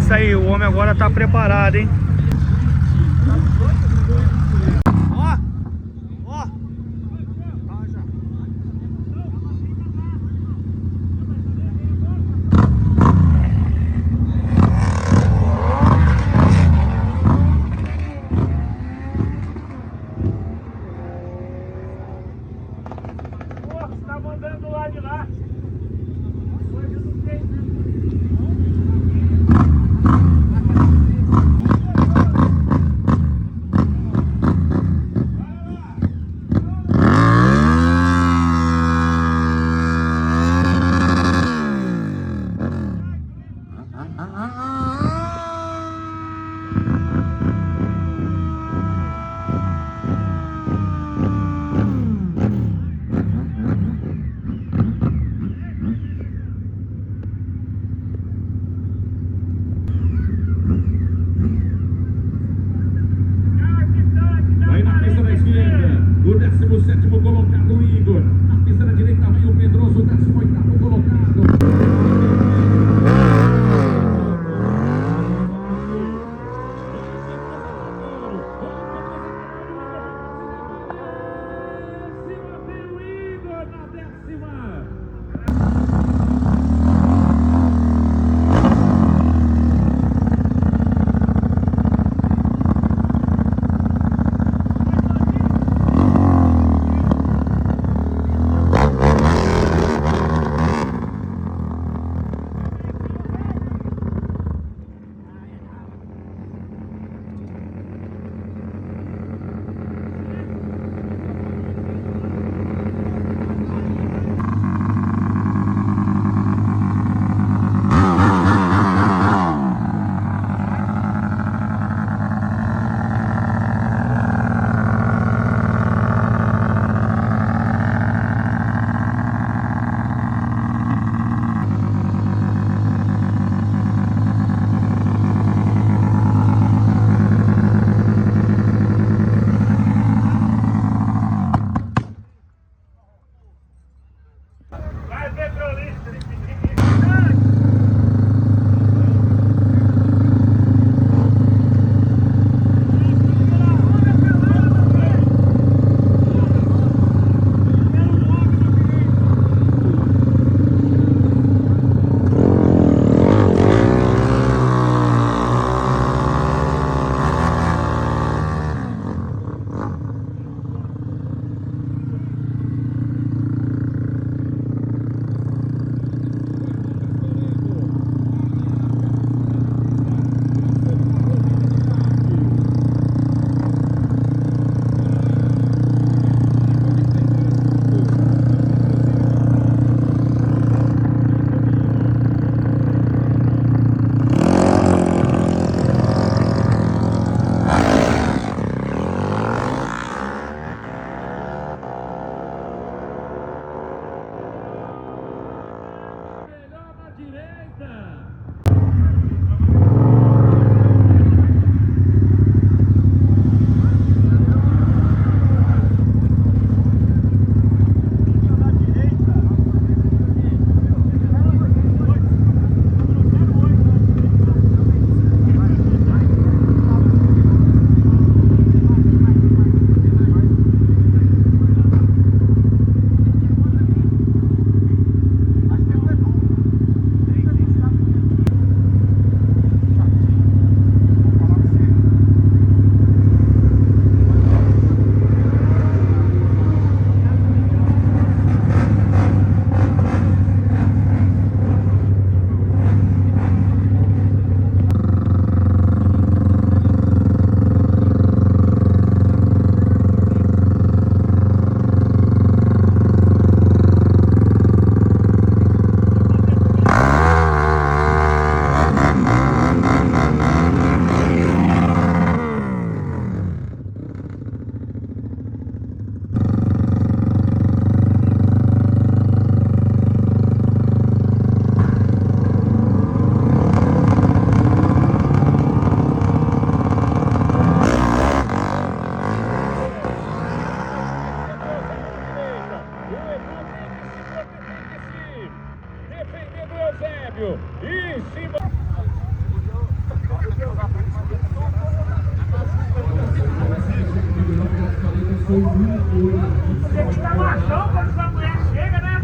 isso aí, o homem agora tá preparado, hein? Ó, ó. Tá, já. Pô, você tá mandando do lado de lá. Hoje não tem, né? Vai na pista da esquerda, o 17º colocado, Igor. Na pista da direita vem o Pedroso, 18º colocado.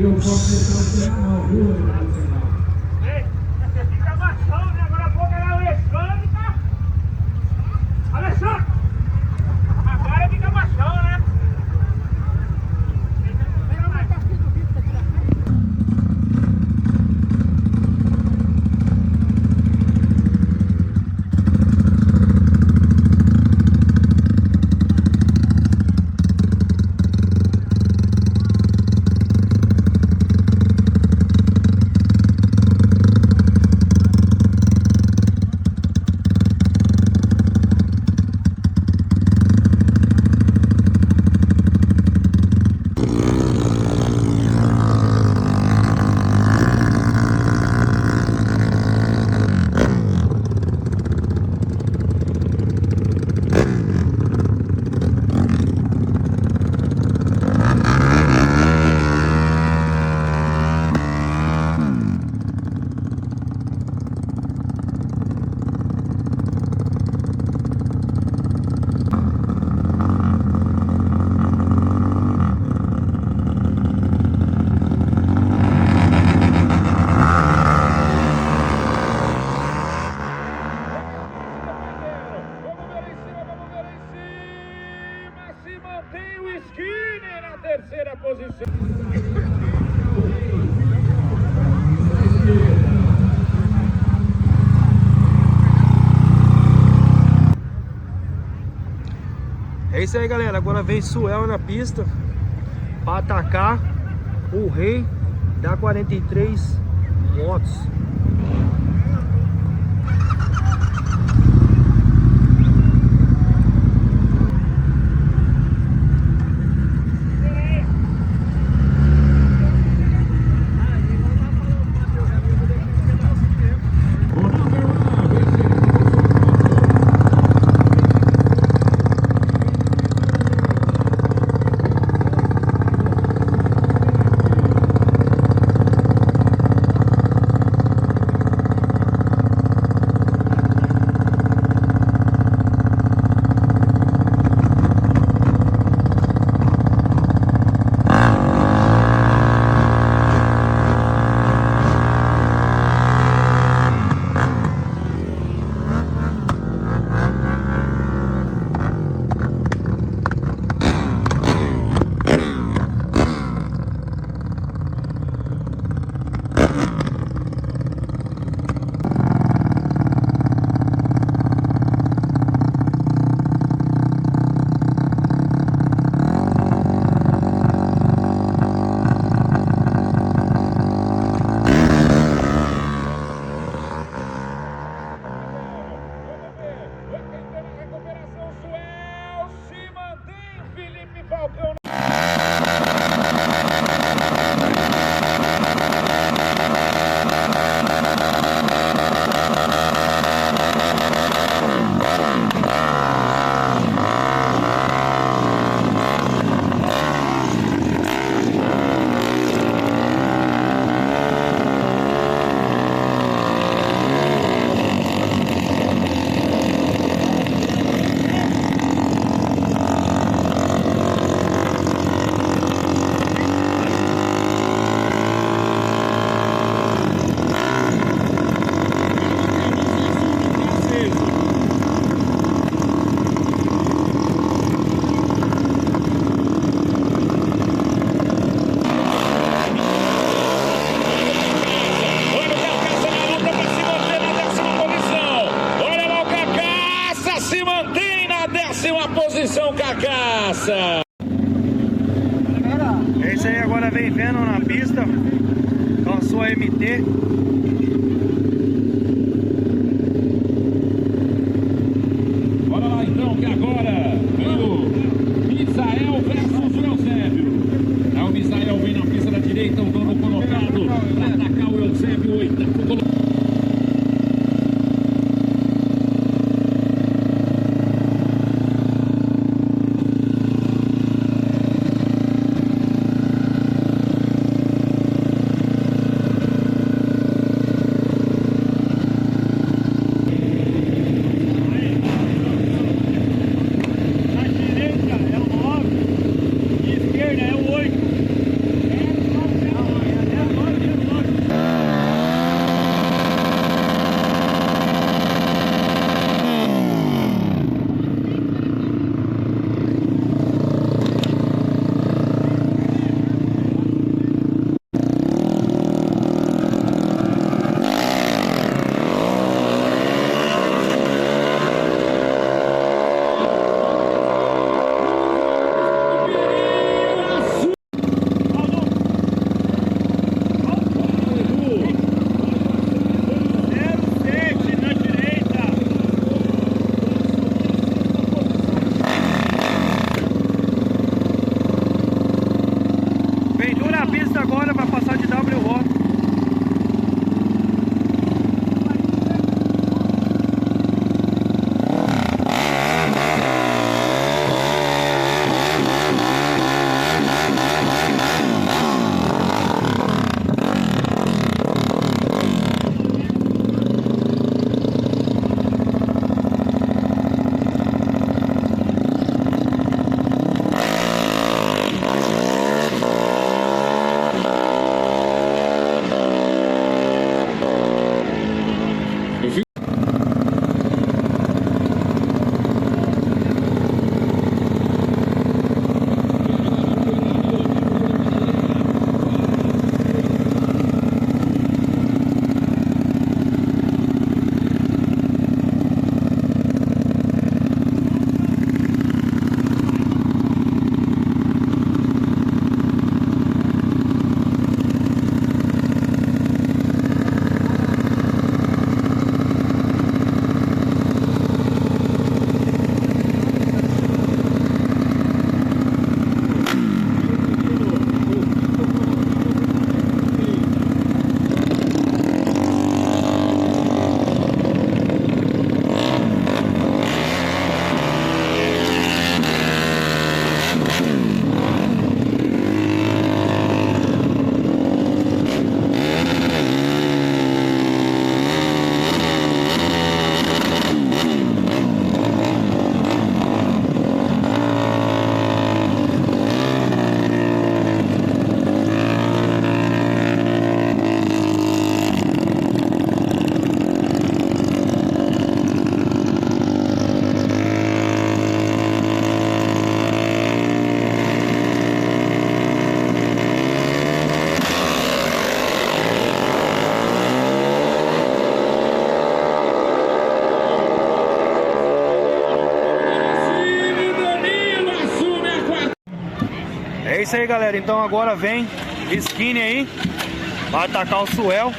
eu posso deixar o pé na mão, viu, Nacional? Ei, você fica machão, né? Agora a pouco era Alexandre, tá? Alexandre! Agora fica machão, né? Mantém o Skinner na terceira posição. É isso aí, galera. Agora vem Suel na pista para atacar o rei da 43 motos. Posição Cacaça. É isso aí, agora vem Venom na pista com a sua MT. Bora lá então, que agora vem o Misael versus o Eusébio. É o Misael, vem na pista da direita, o dono colocado para atacar o Eusébio, o oitavo colocado. É isso aí, galera. Então agora vem Skinny aí. Vai atacar o Suel.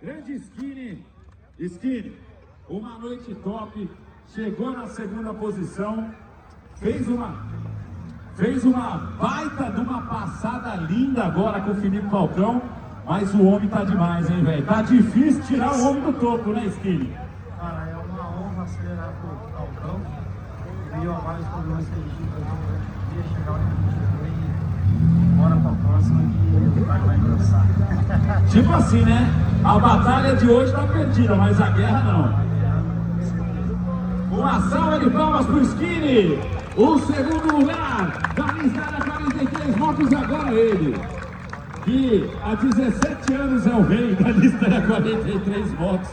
Grande Skinny, uma noite top, chegou na segunda posição, fez uma baita de uma passada linda agora com o Felipe Falcão, mas o homem tá demais, hein, velho? Tá difícil tirar o homem do topo, né, Skinny? Cara, é uma honra acelerar com o Falcão, devido a vários problemas que ele tinha, eu queria chegar onde ele chegou e bora pra próxima que vai engrossar. Tipo assim, né? A batalha de hoje tá perdida, mas a guerra não. Uma salva de palmas pro Skinny. O segundo lugar da lista da 43 motos agora ele. Que há 17 anos é o rei da lista da 43 motos.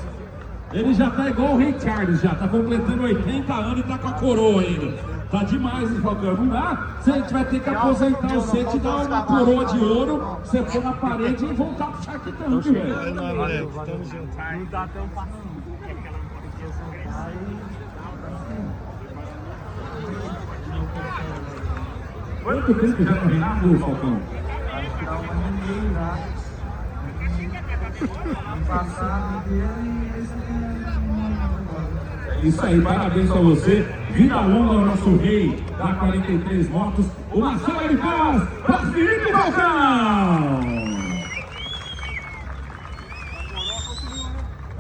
Ele já tá igual o Rei Charles, já tá completando 80 anos e tá com a coroa ainda. Tá demais esse Falcão, não dá? Você vai ter que aposentar você, te dar uma coroa de ouro, você pôr na parede e voltar pro Shark Tank, velho. Não dá tão fácil. Quanto tempo já tá reinando, Falcão? Acho que dá um ano e meio já. Ano passado dele e esse ano. Isso aí, parabéns pra você. Vida longa ao nosso rei da 43 motos. Uma salva de palmas para Felipe Falcão!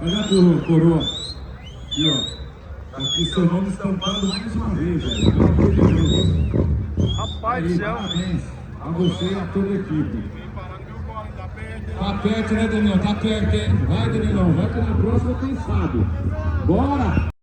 Olha a tua coroa. Aqui, ó. Aqui seu nome estampado mais uma vez, velho. Pelo amor de Deus. Rapaz do Aí, céu. parabéns a você e a toda a equipe. Tá perto, né, Danilão? Tá perto, hein? Vai, Danilão. Vai que na próxima, quem sabe. Bora!